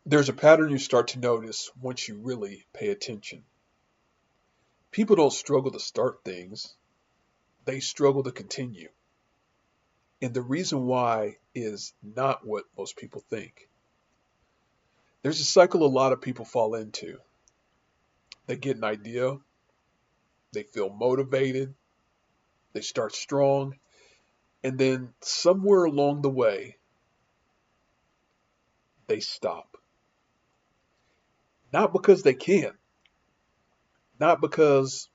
There's a pattern you start to notice once you really pay attention. People don't struggle to start things, they struggle to continue. And the reason why is not what most people think. There's a cycle a lot of people fall into. They get an idea, they feel motivated, they start strong, and then somewhere along the way, they stop. Not because they can't, not because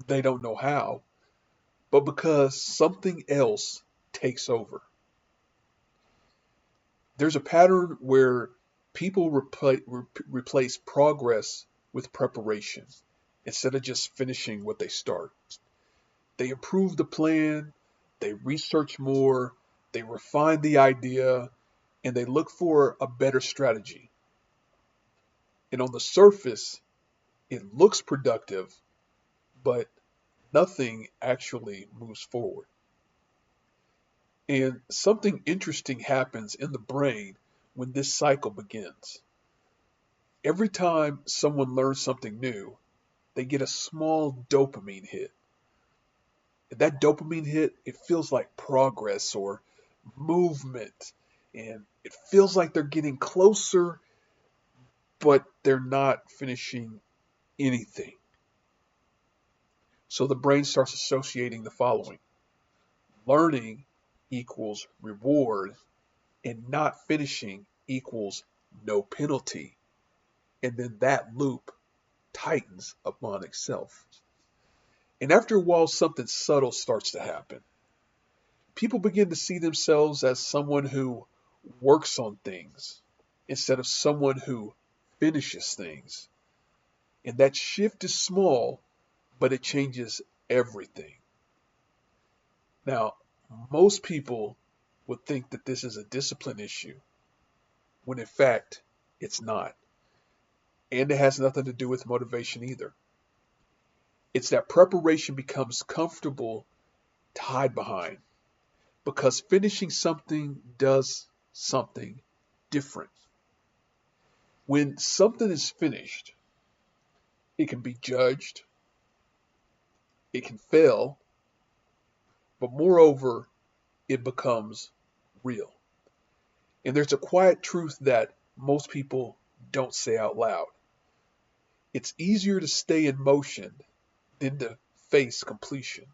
they don't know how, but because something else takes over. There's a pattern where people replace progress with preparation instead of just finishing what they start. They improve the plan, they research more, they refine the idea, and they look for a better strategy. And on the surface, it looks productive, but nothing actually moves forward. And something interesting happens in the brain when this cycle begins. Every time someone learns something new, they get a small dopamine hit. And that dopamine hit, it feels like progress or movement. And it feels like they're getting closer, but they're not finishing anything. So the brain starts associating the following: learning equals reward, and not finishing equals no penalty. And then that loop tightens upon itself. And after a while, something subtle starts to happen. People begin to see themselves as someone who works on things instead of someone who finishes things. And that shift is small, but it changes everything. Now, most people would think that this is a discipline issue, when in fact, it's not. And it has nothing to do with motivation either. It's that preparation becomes comfortable to hide behind because finishing something does something different. When something is finished, it can be judged, it can fail, but moreover, it becomes real. And there's a quiet truth that most people don't say out loud. It's easier to stay in motion than to face completion.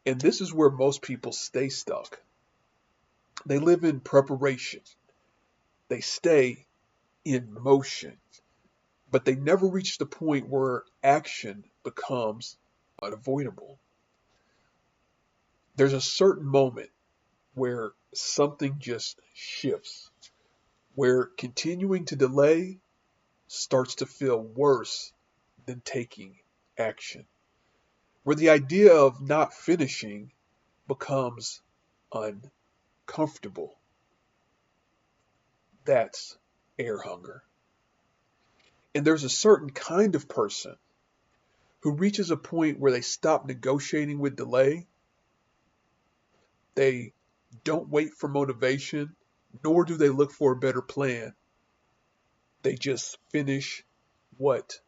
And this is where most people stay stuck. They live in preparation, they stay in motion, but they never reach the point where action becomes unavoidable. There's a certain moment where something just shifts, where continuing to delay starts to feel worse than taking action, where the idea of not finishing becomes uncomfortable. That's air hunger. And there's a certain kind of person who reaches a point where they stop negotiating with delay. They don't wait for motivation, nor do they look for a better plan. They just finish what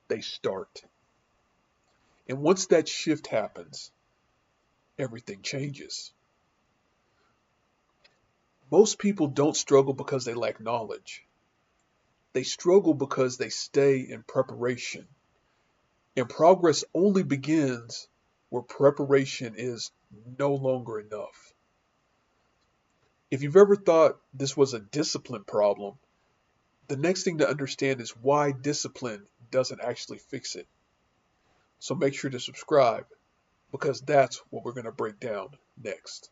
they start. And once that shift happens, everything changes. Most people don't struggle because they lack knowledge. They struggle because they stay in preparation. And progress only begins where preparation is no longer enough. If you've ever thought this was a discipline problem, the next thing to understand is why discipline doesn't actually fix it. So make sure to subscribe because that's what we're going to break down next.